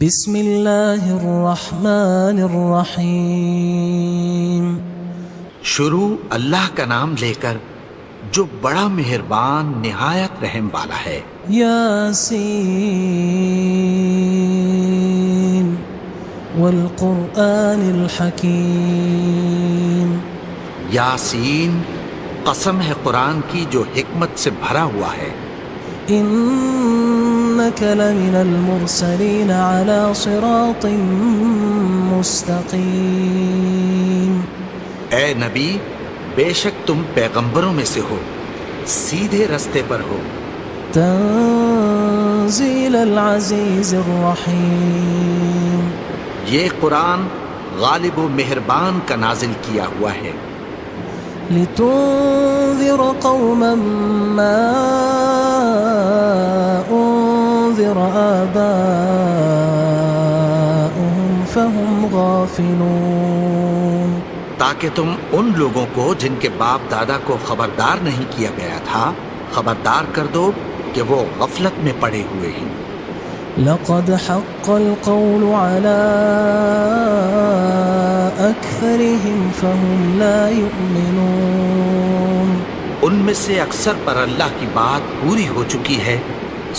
بسم اللہ الرحمن الرحیم۔ شروع اللہ کا نام لے کر جو بڑا مہربان نہایت رحم والا ہے۔ یاسین والقرآن الحکیم۔ یاسین، قسم ہے قرآن کی جو حکمت سے بھرا ہوا ہے۔ انک لمن المرسلین علی صراط مستقیم۔ اے نبی، بے شک تم پیغمبروں میں سے ہو، سیدھے رستے پر ہو۔ تنزیل العزیز الرحیم۔ یہ قرآن غالب و مہربان کا نازل کیا ہوا ہے۔ لتنذر قوما ما انذر آباؤهم فهم غافلون۔ تاکہ تم ان لوگوں کو جن کے باپ دادا کو خبردار نہیں کیا گیا تھا خبردار کر دو کہ وہ غفلت میں پڑے ہوئے ہیں۔ لقد حق القول على أكثرهم فهم لا يؤمنون۔ ان میں سے اکثر پر اللہ کی بات پوری ہو چکی ہے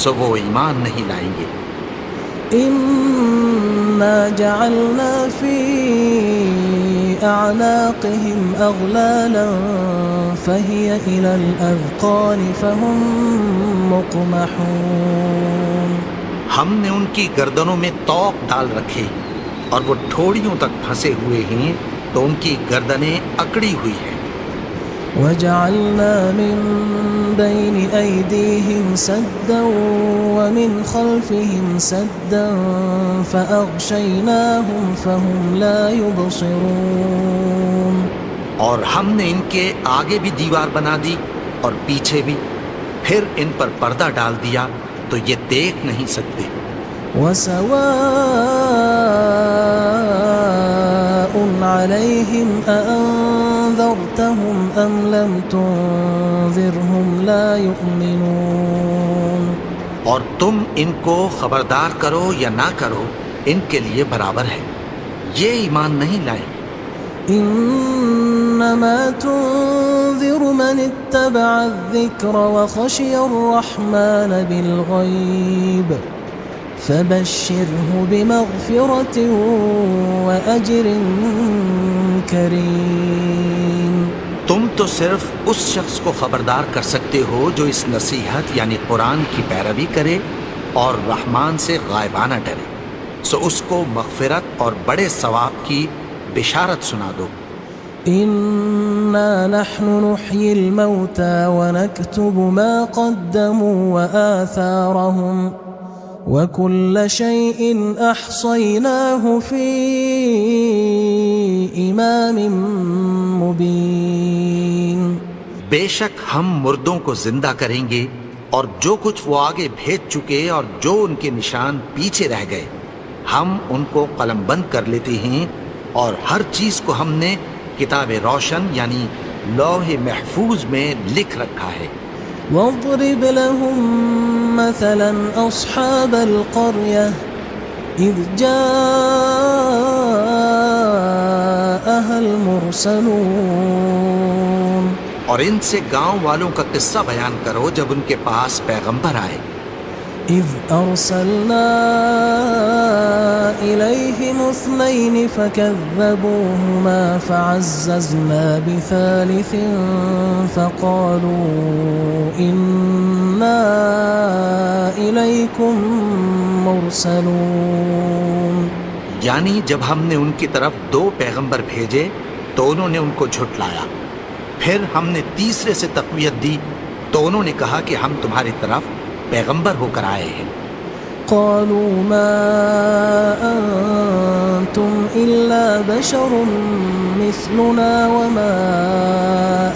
سو وہ ایمان نہیں لائیں گے۔ إنا جعلنا في أعناقهم أغلالا فهي إلى الأذقان فهم مقمحون۔ ہم نے ان کی گردنوں میں طوق ڈال رکھے اور وہ ٹھوڑیوں تک پھنسے ہوئے ہیں تو ان کی گردنیں اکڑی ہوئی ہیں۔ وجعلنا من بين أيديهم سدا ومن خلفهم سدا فأغشيناهم فهم لا يبصرون۔ اور ہم نے ان کے آگے بھی دیوار بنا دی اور پیچھے بھی، پھر ان پر پردہ ڈال دیا تو یہ دیکھ نہیں سکتے۔ وسواء عليهم أأنذرتهم أم لم تنذرهم لا يؤمنون۔ اور تم ان کو خبردار کرو یا نہ کرو ان کے لیے برابر ہے، یہ ایمان نہیں لائیں۔ انما تنذر من اتبع الذکر وخشی الرحمن بالغیب فبشره بمغفرة وأجر کریم۔ تم تو صرف اس شخص کو خبردار کر سکتے ہو جو اس نصیحت یعنی قرآن کی پیروی کرے اور رحمان سے غائبانہ ڈرے، سو اس کو مغفرت اور بڑے ثواب کی بشارت سنا دو۔ انا نحن نحيي الموتى ونكتب ما قدموا وآثارهم وكل شيء احصيناه في امام مبين۔ بے شک ہم مردوں کو زندہ کریں گے اور جو کچھ وہ آگے بھیج چکے اور جو ان کے نشان پیچھے رہ گئے ہم ان کو قلم بند کر لیتے ہیں، اور ہر چیز کو ہم نے کتاب روشن یعنی لوح محفوظ میں لکھ رکھا ہے۔ واضرب لهم مثلا أصحاب القرية إذ جاءها المرسلون۔ اور ان سے گاؤں والوں کا قصہ بیان کرو جب ان کے پاس پیغمبر آئے۔ إذ أرسلنا إليهم اثنين فكذبوهما فعززنا بثالث فقالوا إنا إليكم مرسلون۔ یعنی جب ہم نے ان کی طرف 2 پیغمبر بھیجے تو انہوں نے ان کو جھٹلایا، پھر ہم نے تیسرے سے تقویت دی تو انہوں نے کہا کہ ہم تمہاری طرف پیغمبر ہو کر آئے ہیں۔ قالوا ما أنتم إلا بشر مثلنا وما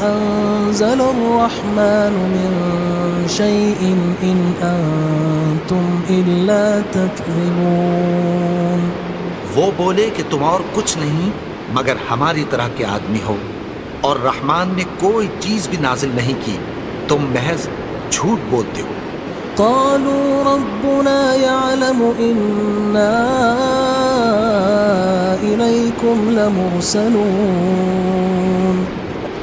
أنزل الرحمن من شيء إن أنتم إلا تكذبون۔ وہ بولے کہ تم اور کچھ نہیں مگر ہماری طرح کے آدمی ہو، اور رحمان نے کوئی چیز بھی نازل نہیں کی، تم محض جھوٹ بولتے ہو۔ قالوا ربنا يعلم إنا إليكم لمرسلون.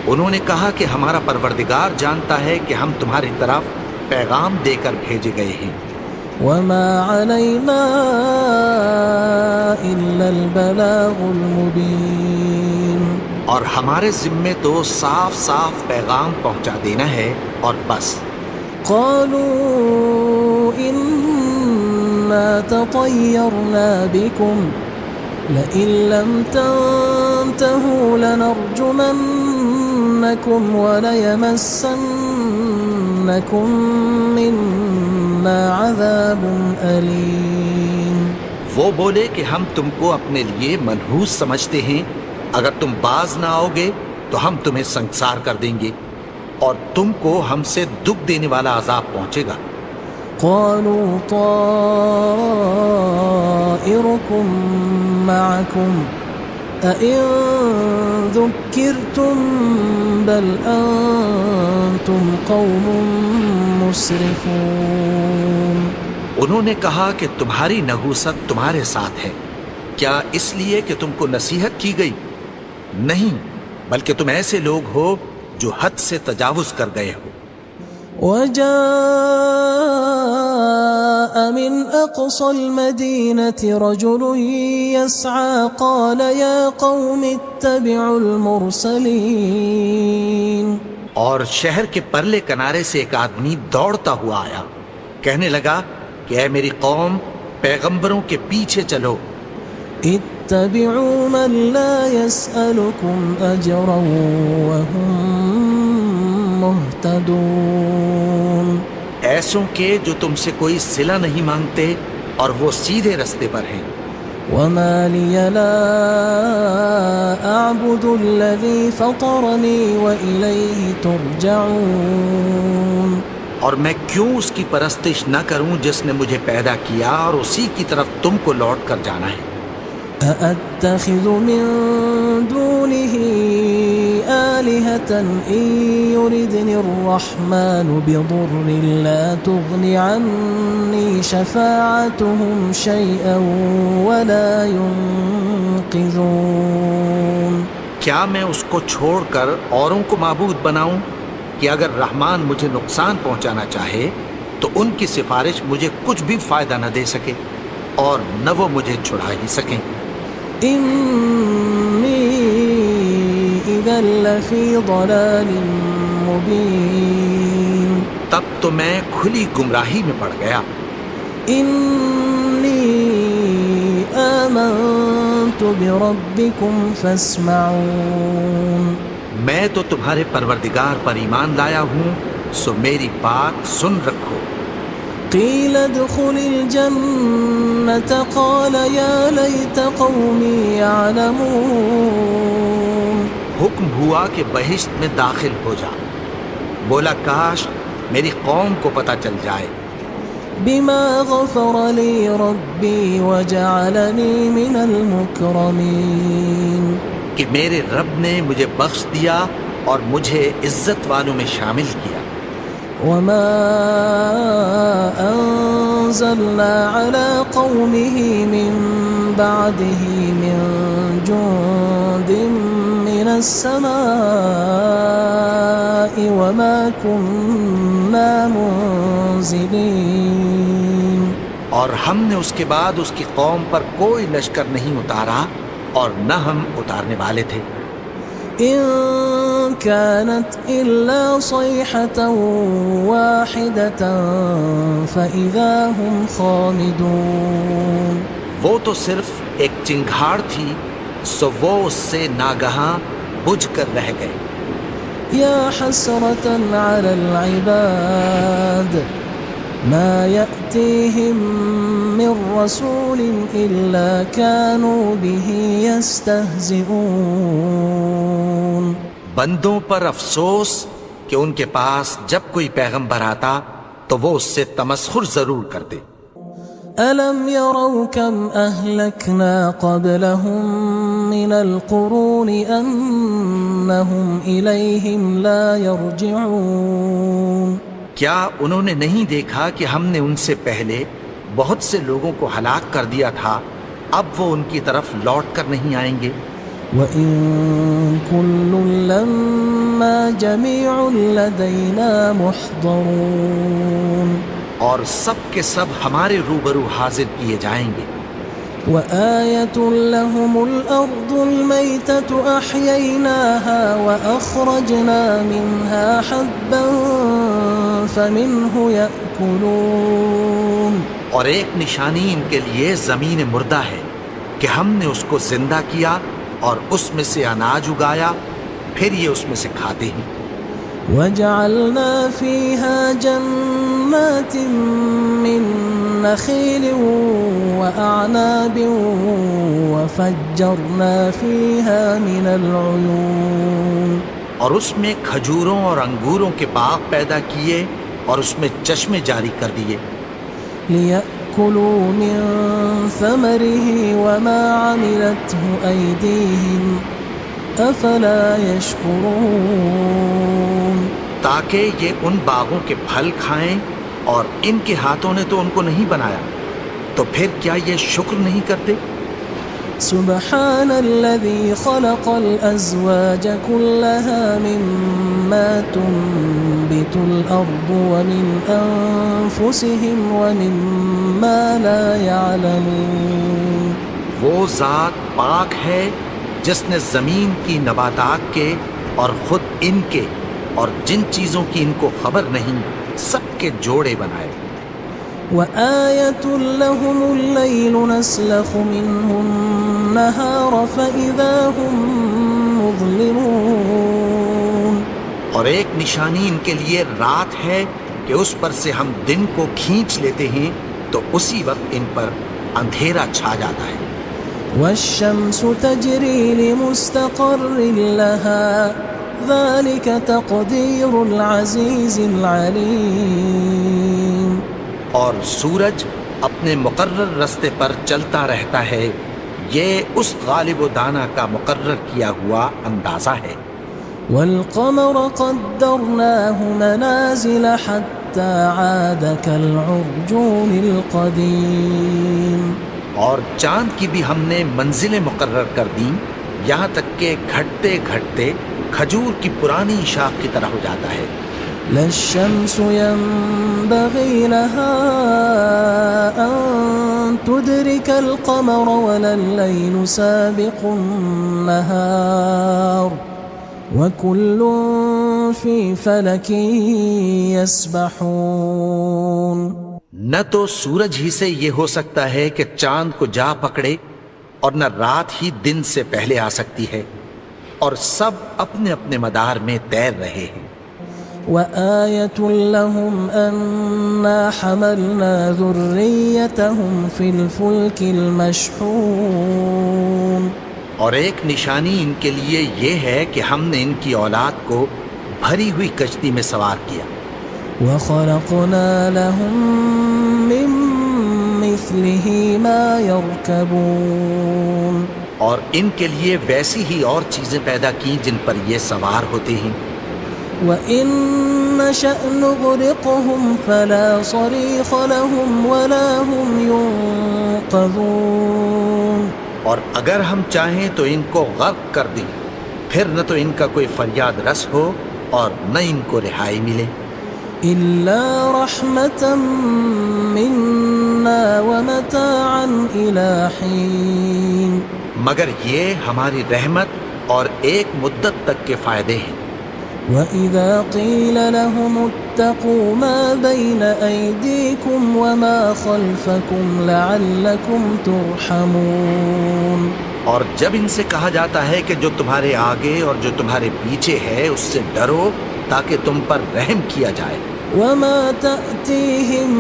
انہوں نے کہا کہ ہمارا پروردگار جانتا ہے کہ ہم تمہاری طرف پیغام دے کر بھیجے گئے ہیں. وما علينا إلا البلاغ المبين. اور ہمارے ذمے تو صاف صاف پیغام پہنچا دینا ہے اور بس. قالوا إنا تطيرنا بكم لئن لم تنتهوا لنرجمنكم وليمسنكم منا عذاب أليم. وہ بولے کہ ہم تم کو اپنے لیے منحوس سمجھتے ہیں، اگر تم باز نہ آؤ گے تو ہم تمہیں سنگسار کر دیں گے اور تم کو ہم سے دکھ دینے والا عذاب پہنچے گا. قالوا طائركم معكم أئن ذكرتم بل أنتم قوم مسرفون. انہوں نے کہا کہ تمہاری نحوست تمہارے ساتھ ہے، کیا اس لیے کہ تم کو نصیحت کی گئی؟ نہیں، بلکہ تم ایسے لوگ ہو جو حد سے تجاوز کر گئے ہو. وجاء من أقصى المدينة رجل يسعى قال يا قوم اتبعوا المرسلين. اور شہر کے پرلے کنارے سے ایک آدمی دوڑتا ہوا آیا، کہنے لگا کہ اے میری قوم، پیغمبروں کے پیچھے چلو. اتبعوا من لا يسألكم أجرا وهم مهتدون. ایسوں کے جو تم سے کوئی صلہ نہیں مانگتے اور وہ سیدھے رستے پر ہیں. وما لي لا أعبد الذي فطرني وإليه ترجعون. اور میں کیوں اس کی پرستش نہ کروں جس نے مجھے پیدا کیا اور اسی کی طرف تم کو لوٹ کر جانا ہے. أأتخذ من دونه آلهة إن يردني الرحمن بضر لا تغن عني شفاعتهم شيئا ولا ينقذون. کیا میں اس کو چھوڑ کر اوروں کو معبود بناؤں کہ اگر رحمان مجھے نقصان پہنچانا چاہے تو ان کی سفارش مجھے کچھ بھی فائدہ نہ دے سکے اور نہ وہ مجھے چھڑا ہی سکیں. إني إذا لفي ضلال مبين. تب تو میں کھلی گمراہی میں پڑ گیا. إني آمنت بربكم فاسمعون. میں تو تمہارے پروردگار پر ایمان لایا ہوں، سو میری بات سن رکھو. قيل ادخل الجنة قال يا ليت قومي يعلمون. حکم ہوا کہ بہشت میں داخل ہو جا. بولا کاش میری قوم کو پتہ چل جائے. بما غفر لي ربي وجعلني من المكرمين. کہ میرے رب نے مجھے بخش دیا اور مجھے عزت والوں میں شامل کیا. وما أنزلنا على قومه من بعده من جند من السماء وما كنا منزلين. اور ہم نے اس کے بعد اس کی قوم پر کوئی لشکر نہیں اتارا اور نہ ہم اتارنے والے تھے. إن كانت إلا صيحة واحدة فإذا هم خامدون. وہ تو صرف ایک چنگھاڑ تھی، سو وہ اس سے ناگہاں بجھ کر رہ گئے. يا حسرة على العباد ما يأتيهم من رسول إلا كانوا به يستهزئون. بندوں پر افسوس کہ ان کے پاس جب کوئی پیغمبر آتا تو وہ اس سے تمسخر ضرور کرتے. ألم يروا كم أهلكنا قبلهم من القرون أنهم إليهم لا يرجعون. کیا انہوں نے نہیں دیکھا کہ ہم نے ان سے پہلے بہت سے لوگوں کو ہلاک کر دیا تھا، اب وہ ان کی طرف لوٹ کر نہیں آئیں گے؟ وَإِن كُلٌّ لَمَّا جَمِيعٌ لَدَيْنَا مُحْضَرُونَ، اور سب کے سب ہمارے روبرو حاضر کیے جائیں گے۔ وَآيَةٌ لَهُمُ الْأَرْضُ الْمَيْتَةُ أَحْيَيْنَاهَا وَأَخْرَجْنَا مِنْهَا حَبًّا فَمِنْهُ يَأْكُلُونَ، اور ایک نشانی ان کے لیے زمین مردہ ہے کہ ہم نے اس کو زندہ کیا اور اس میں سے اناج اگایا، پھر یہ اس میں سے کھاتے ہیں۔ وَجَعَلْنَا فِيهَا جَنَّاتٍ مِّن نَخِيلٍ وَأَعْنَابٍ وَفَجَّرْنَا فِيهَا مِنَ الْعُيُونِ، اور اس میں کھجوروں اور انگوروں کے باغ پیدا کیے اور اس میں چشمے جاری کر دیے، لِيَأْكُلُوا مِن ثَمَرِهِ وَمَا عَمِلَتْهُ أَيْدِيهِمْ أَفَلَا يَشْكُرُونَ، تاکہ یہ ان باغوں کے پھل کھائیں، اور ان کے ہاتھوں نے تو ان کو نہیں بنایا، تو پھر کیا یہ شکر نہیں کرتے؟ سبحان الذي خلق الأزواج كلها مما تنبت الأرض ومن أنفسهم ومما لا يعلمون، وہ ذات پاک ہے جس نے زمین کی نباتات کے اور خود ان کے اور جن چیزوں کی ان کو خبر نہیں سب کے جوڑے بنائے۔ وآية لهم الليل نسلخ منه النهار فإذا هم مظلمون، اور ایک نشانی ان کے لیے رات ہے کہ اس پر سے ہم دن کو کھینچ لیتے ہیں تو اسی وقت ان پر اندھیرا چھا جاتا ہے۔ والشمس تجري لمستقر لها ذلك تقدير العزيز العليم، اور سورج اپنے مقرر رستے پر چلتا رہتا ہے، یہ اس غالب و دانا کا مقرر کیا ہوا اندازہ ہے۔ والقمر قدرناه منازل حتى عاد كالعرجون القديم، اور چاند کی بھی ہم نے منزلیں مقرر کر دیں، یہاں تک کہ گھٹتے گھٹتے کھجور کی پرانی شاخ کی طرح ہو جاتا ہے۔ لا الشمس ينبغي لها أن تدرك القمر ولا الليل سابق النهار وكل في فلك يسبحون، نہ تو سورج ہی سے یہ ہو سکتا ہے کہ چاند کو جا پکڑے، اور نہ رات ہی دن سے پہلے آ سکتی ہے، اور سب اپنے اپنے مدار میں تیر رہے ہیں۔ وآية لهم أنا حملنا ذريتهم في الفلك المشحون، اور ایک نشانی ان کے لیے یہ ہے کہ ہم نے ان کی اولاد کو بھری ہوئی کشتی میں سوار کیا، وخلقنا لهم من مثله ما يركبون، اور ان کے لیے ویسی ہی اور چیزیں پیدا کی جن پر یہ سوار ہوتے ہیں۔ وَإِن نَّشَأْ نُغْرِقْهُمْ فَلَا صَرِيخَ لَهُمْ وَلَا هُمْ يُنقَذُونَ، اور اگر ہم چاہیں تو ان کو غرق کر دیں، پھر نہ تو ان کا کوئی فریاد رس ہو اور نہ ان کو رہائی ملے۔ إِلَّا رَحْمَةً مِّنَّا وَمَتَاعًا إِلَى حِينٍ، مگر یہ ہماری رحمت اور ایک مدت تک کے فائدے ہیں۔ وَإِذَا قِيلَ لَهُمُ اتَّقُوا مَا بَيْنَ أَيْدِيكُمْ وَمَا خَلْفَكُمْ لَعَلَّكُمْ تُرْحَمُونَ، اور جب ان سے کہا جاتا ہے کہ جو تمہارے آگے اور جو تمہارے پیچھے ہے اس سے ڈرو تاکہ تم پر رحم کیا جائے۔ وَمَا تَأْتِيهِم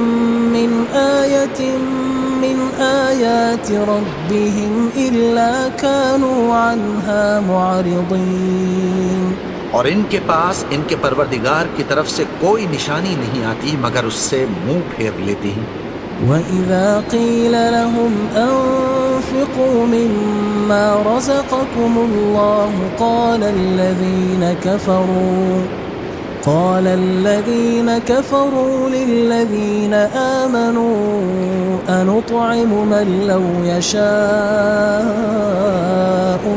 مِّنْ آيَةٍ مِّنْ آيَاتِ رَبِّهِمْ إِلَّا كَانُوا عَنْهَا مُعْرِضِينَ، اور ان کے پاس ان کے پروردگار کی طرف سے کوئی نشانی نہیں آتی مگر اس سے منہ پھیر لیتے ہیں۔ وَإِذَا قِيلَ لَهُمْ أَنفِقُوا مِمَّا رَزَقَكُمُ اللَّهُ قال الذين كفروا للذين آمنوا أنطعم من لو يشاء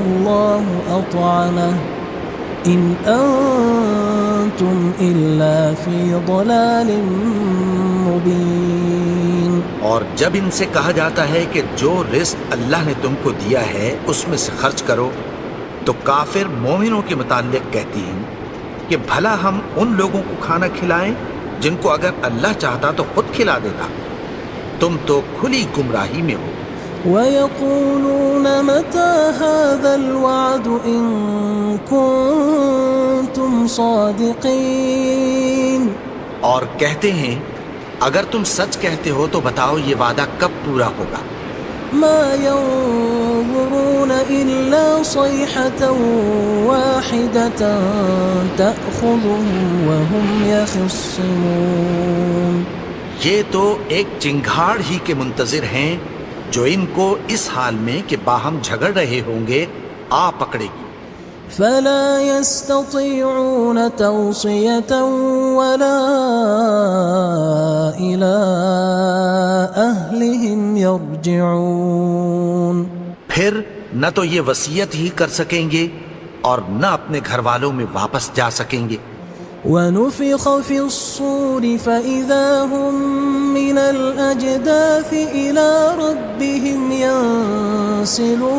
الله أطعمه إن أنتم إلا في ضلال مبين. اور جب ان سے کہا جاتا ہے کہ جو رزق اللہ نے تم کو دیا ہے اس میں سے خرچ کرو، تو کافر مومنوں کے متعلق کہتی ہیں کہ بھلا ہم ان لوگوں کو کھانا کھلائیں جن کو اگر اللہ چاہتا تو خود کھلا دیتا. تم تو کھلی گمراہی میں ہو. وَيَقُولُونَ مَتَى هَذَا الْوَعْدُ إِن كُنتُمْ صَادِقِينَ. اور کہتے ہیں اگر تم سچ کہتے ہو تو بتاؤ یہ وعدہ کب پورا ہوگا. ما ينظرون إلا صيحة واحدة تأخذهم وهم يخصمون. یہ تو ایک چنگھاڑ ہی کے منتظر ہیں جو ان کو اس حال میں کہ باہم جھگڑ رہے ہوں گے آ پکڑے گی. فلا يستطيعون توصية ولا إلى أهلهم يرجعون. پھر نہ تو یہ وصیت ہی کر سکیں گے اور نہ اپنے گھر والوں میں واپس جا سکیں گے. ونفخ في الصور فإذا هم من الأجداث إلى ربهم ينسلون.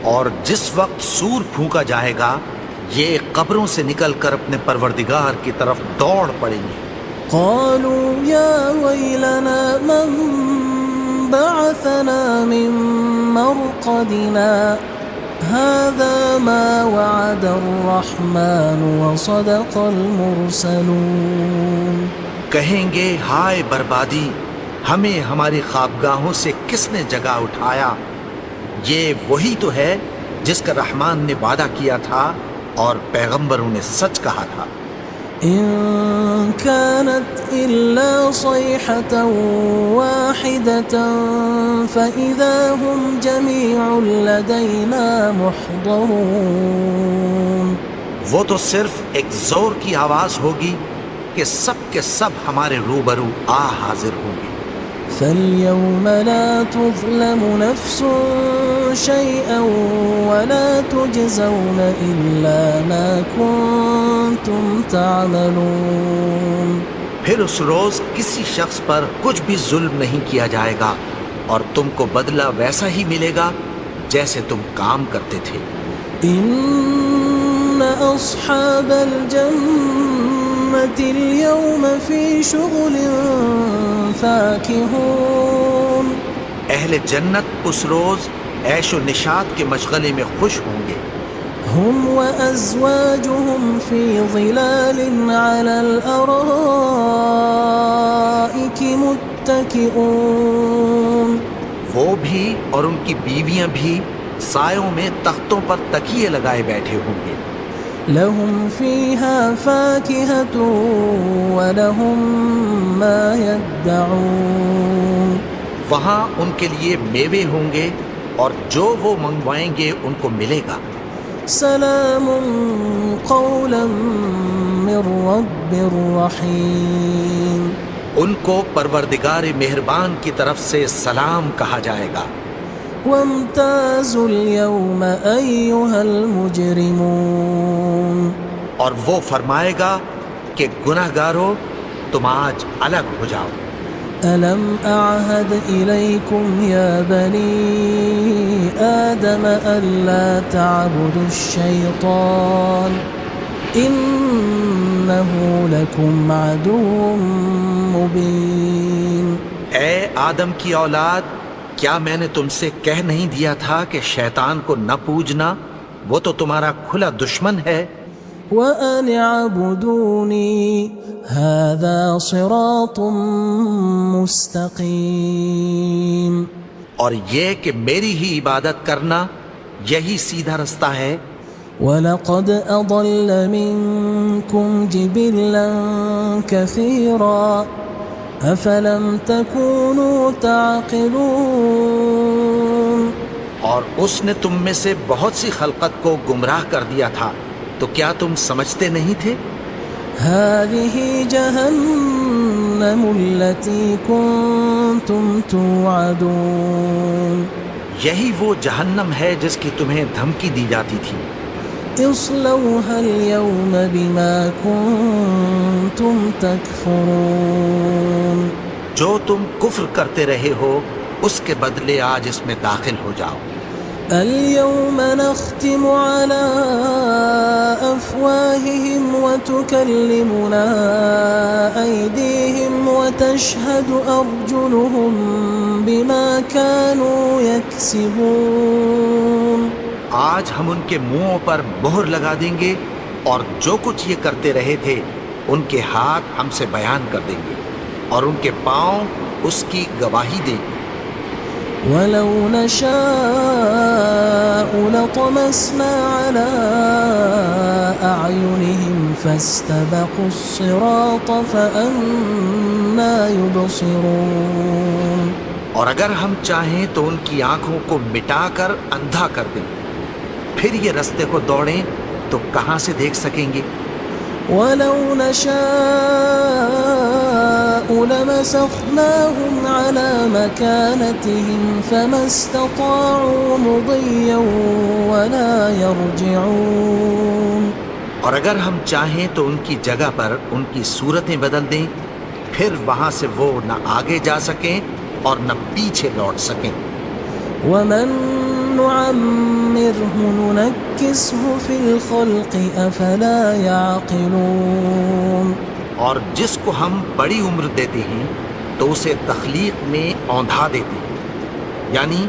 اور جس وقت سور پھونکا جائے گا یہ قبروں سے نکل کر اپنے پروردگار کی طرف دوڑ پڑیں گے. قالوا يا ويلنا من بعثنا من مرقدنا هذا ما وعد الرحمن وصدق المرسلون. کہیں گے ہائے بربادی، ہمیں ہماری خوابگاہوں سے کس نے جگا اٹھایا. یہ وہی تو ہے جس کا رحمان نے وعدہ کیا تھا اور پیغمبروں نے سچ کہا تھا. إن كانت إلا صيحة واحدة فإذا هم جميع لدينا محضرون. وہ تو صرف ایک زور کی آواز ہوگی کہ سب کے سب ہمارے روبرو آ حاضر ہوں گے. فاليوم لا تظلم نفس شيئا ولا تجزون إلا ما كنتم تعملون. پھر اس روز کسی شخص پر کچھ بھی ظلم نہیں کیا جائے گا اور تم کو بدلہ ویسا ہی ملے گا جیسے تم کام کرتے تھے. إن أصحاب الجنة اليوم في شغل فاكهون. اہل جنت اس روز عیش و نشاط کے مشغلے میں خوش ہوں گے. هم وأزواجهم في ظلال على الأرائك متكئون. وہ بھی اور ان کی بیویاں بھی سایوں میں تختوں پر تکیے لگائے بیٹھے ہوں گے. لهم فيها فاكهة ولهم ما يدعون. وہاں ان کے لیے میوے ہوں گے اور جو وہ منگوائیں گے ان کو ملے گا. سلام قولا من رب رحیم. ان کو پروردگار مہربان کی طرف سے سلام کہا جائے گا. وامتازوا اليوم أيها المجرمون. اور وہ فرمائے گا کہ گناہگارو تم آج الگ ہو جاؤ. ألم أعهد إليكم يا بني آدم ألا تعبدوا الشيطان إنه لكم عدو مبين. اے آدم کی اولاد، کیا میں نے تم سے کہہ نہیں دیا تھا کہ شیطان کو نہ پوجنا، وہ تو تمہارا کھلا دشمن ہے. وَأَنِ اعْبُدُونِي هَذَا صِرَاطٌ مُسْتَقِيمٌ. اور یہ کہ میری ہی عبادت کرنا یہی سیدھا رستہ ہے. وَلَقَدْ أَضَلَّ مِنْكُمْ جِبِلًّا كَثِيرًا أَفَلَمْ تَكُونُوا تَعْقِلُونَ. اور اس نے تم میں سے بہت سی خلقت کو گمراہ کر دیا تھا، تو کیا تم سمجھتے نہیں تھے؟ هذه جهنم التي كنتم توعدون یہی وہ جہنم ہے جس کی تمہیں دھمکی دی جاتی تھی. اصلوها اليوم بما كنتم تكفرون جو تم کفر کرتے رہے ہو اس کے بدلے آج اس میں داخل ہو جاؤ. اليوم نختم على أفواههم وتكلمنا أيديهم وتشهد أرجلهم بما كانوا يكسبون آج ہم ان کے منہوں پر مہر لگا دیں گے اور جو کچھ یہ کرتے رہے تھے ان کے ہاتھ ہم سے بیان کر دیں گے اور ان کے پاؤں اس کی گواہی دیں گے. ولو نشاء لطمسنا على أعينهم فاستبقوا الصراط فأنى يبصرون اور اگر ہم چاہیں تو ان کی آنکھوں کو مٹا کر اندھا کر دیں، پھر یہ رستے کو دوڑیں تو کہاں سے دیکھ سکیں گے. ولو نشاء لمسخناهم على مكانتهم فما استطاعوا مضيا ولا يرجعون اور اگر ہم چاہیں تو ان کی جگہ پر ان کی صورتیں بدل دیں، پھر وہاں سے وہ نہ آگے جا سکیں اور نہ پیچھے لوٹ سکیں. ومن نعمره ننكسه في الخلق أفلا يعقلون اور جس کو ہم بڑی عمر دیتے ہیں تو اسے تخلیق میں اوندھا دیتے ہیں، یعنی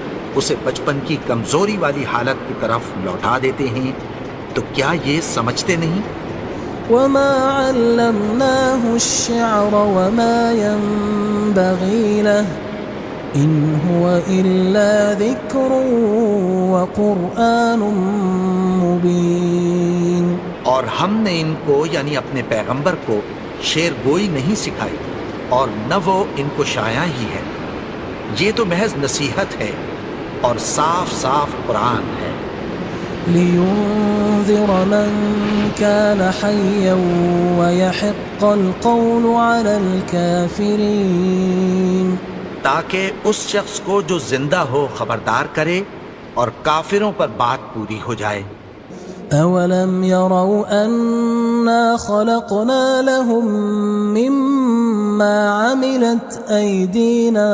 اسے بچپن کی کمزوری والی حالت کی طرف لوٹا دیتے ہیں. تو کیا یہ سمجھتے نہیں؟ وما علمناه الشعر وما ينبغي له إن هو إلا ذكر وقرآن مبين اور ہم نے ان کو یعنی اپنے پیغمبر کو شعر گوئی نہیں سکھائی اور نہ وہ ان کو شاعر ہی ہے، یہ تو محض نصیحت ہے اور صاف صاف قرآن ہے. لينذر من كان حيا ويحق القول على الكافرين تاکہ اس شخص کو جو زندہ ہو خبردار کرے اور کافروں پر بات پوری ہو جائے. أولم يروا أنا خلقنا لهم مما عملت أيدينا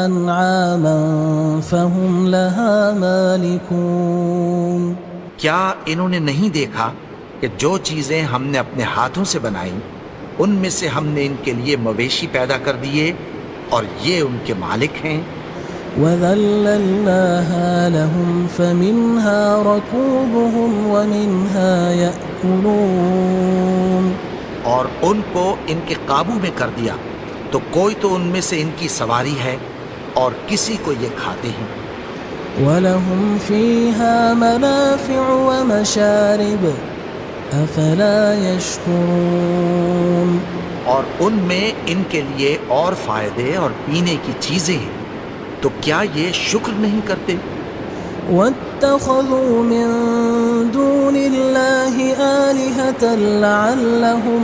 أنعاما فهم لها مالكون کیا انہوں نے نہیں دیکھا کہ جو چیزیں ہم نے اپنے ہاتھوں سے بنائیں ان میں سے ہم نے ان کے لیے مویشی پیدا کر دیے اور یہ ان کے مالک ہیں. وَذَلَّلْنَاهَا لَهُمْ فَمِنْهَا رَكُوبُهُمْ وَمِنْهَا يَأْكُلُونَ اور ان کو ان کے قابو میں کر دیا تو کوئی تو ان میں سے ان کی سواری ہے اور کسی کو یہ کھاتے ہیں. وَلَهُمْ فِيهَا مَنَافِعُ وَمَشَارِبُ أَفَلَا يَشْكُرُونَ اور ان میں ان کے لیے اور فائدے اور پینے کی چیزیں ہیں، تو کیا یہ شکر نہیں کرتے؟ وَاتَّخَذُوا مِن دُونِ اللَّهِ آلِهَةً لَعَلَّهُمْ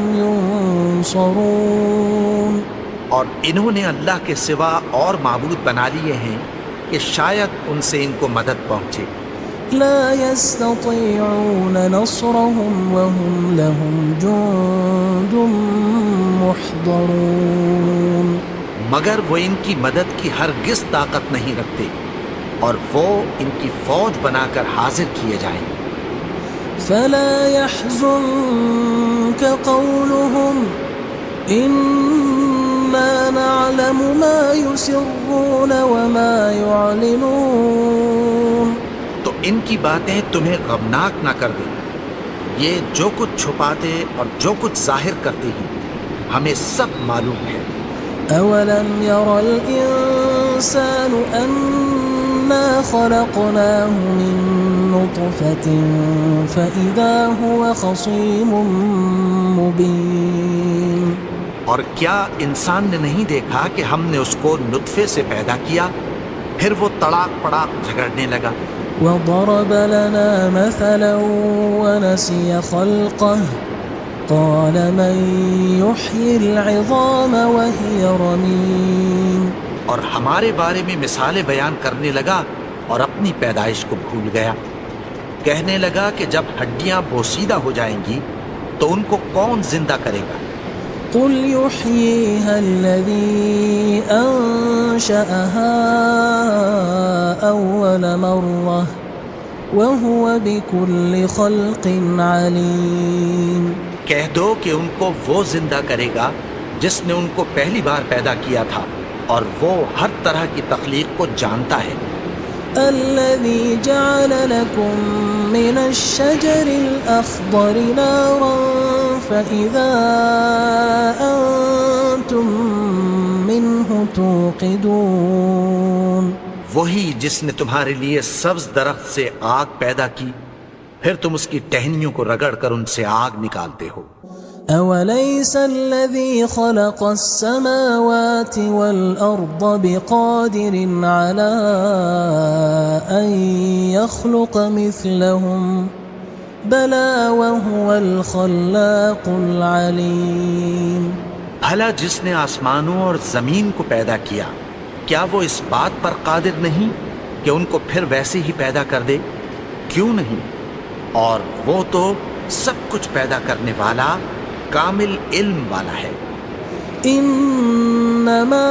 يُنصَرُونَ اور انہوں نے اللہ کے سوا اور معبود بنا لیے ہیں کہ شاید ان سے ان کو مدد پہنچے. لا يستطيعون نصرهم وهم لهم جند محضرون مگر وہ ان کی مدد کی ہرگز طاقت نہیں رکھتے اور وہ ان کی فوج بنا کر حاضر کیے جائیں. فلا يحزنك قولهم إنا نعلم ما يسرون وما يعلنون تو ان کی باتیں تمہیں غمناک نہ کر دیں، یہ جو کچھ چھپاتے اور جو کچھ ظاہر کرتے ہیں ہمیں سب معلوم ہے. أولم ير الإنسان أنا خلقناه من نطفة فإذا هو خصيم مبين اور کیا انسان نے نہیں دیکھا کہ ہم نے اس کو نطفے سے پیدا کیا، پھر وہ تڑاک پڑاک جھگڑنے لگا. وضرب لنا مثلا ونسي خلقه قال من يحيي العظام وهي رميم اور ہمارے بارے میں مثالیں بیان کرنے لگا اور اپنی پیدائش کو بھول گیا. کہنے لگا کہ جب ہڈیاں بوسیدہ ہو جائیں گی تو ان کو کون زندہ کرے گا؟ قل يحييها الذي أنشأها أول مرة وهو بكل خلق عليم. کہہ دو کہ ان کو وہ زندہ کرے گا جس نے ان کو پہلی بار پیدا کیا تھا اور وہ ہر طرح کی تخلیق کو جانتا ہے. الذي جعل لكم من الشجر الأخضر نارا فإذا أنتم منه توقدون. وہی جس نے تمہارے لیے سبز درخت سے آگ پیدا کی پھر تم اس کی ٹہنیوں کو رگڑ کر ان سے آگ نکالتے ہو. أوليس الذي خلق السماوات والأرض بقادر على أن يخلق مثلهم بلى وهو الخلاق العليم. بھلا جس نے آسمانوں اور زمین کو پیدا کیا کیا وہ اس بات پر قادر نہیں کہ ان کو پھر ویسے ہی پیدا کر دے؟ کیوں نہیں؟ اور وہ تو سب کچھ پیدا کرنے والا کامل علم والا ہے. انما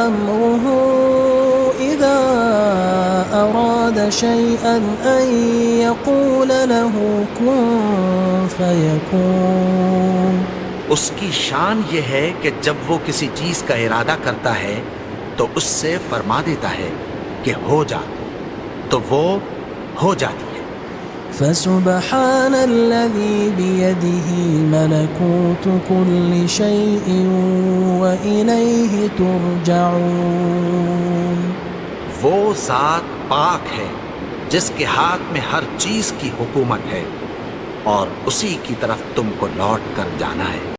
امره اذا اراد شيئا ان يقول له كن فيكون. اس کی شان یہ ہے کہ جب وہ کسی چیز کا ارادہ کرتا ہے تو اس سے فرما دیتا ہے کہ ہو جا تو وہ ہو جاتی ہے. فسبحان الذي بيده ملكوت كل شيء وإليه ترجعون. وہ ذات پاک ہے جس کے ہاتھ میں ہر چیز کی حکومت ہے اور اسی کی طرف تم کو لوٹ کر جانا ہے.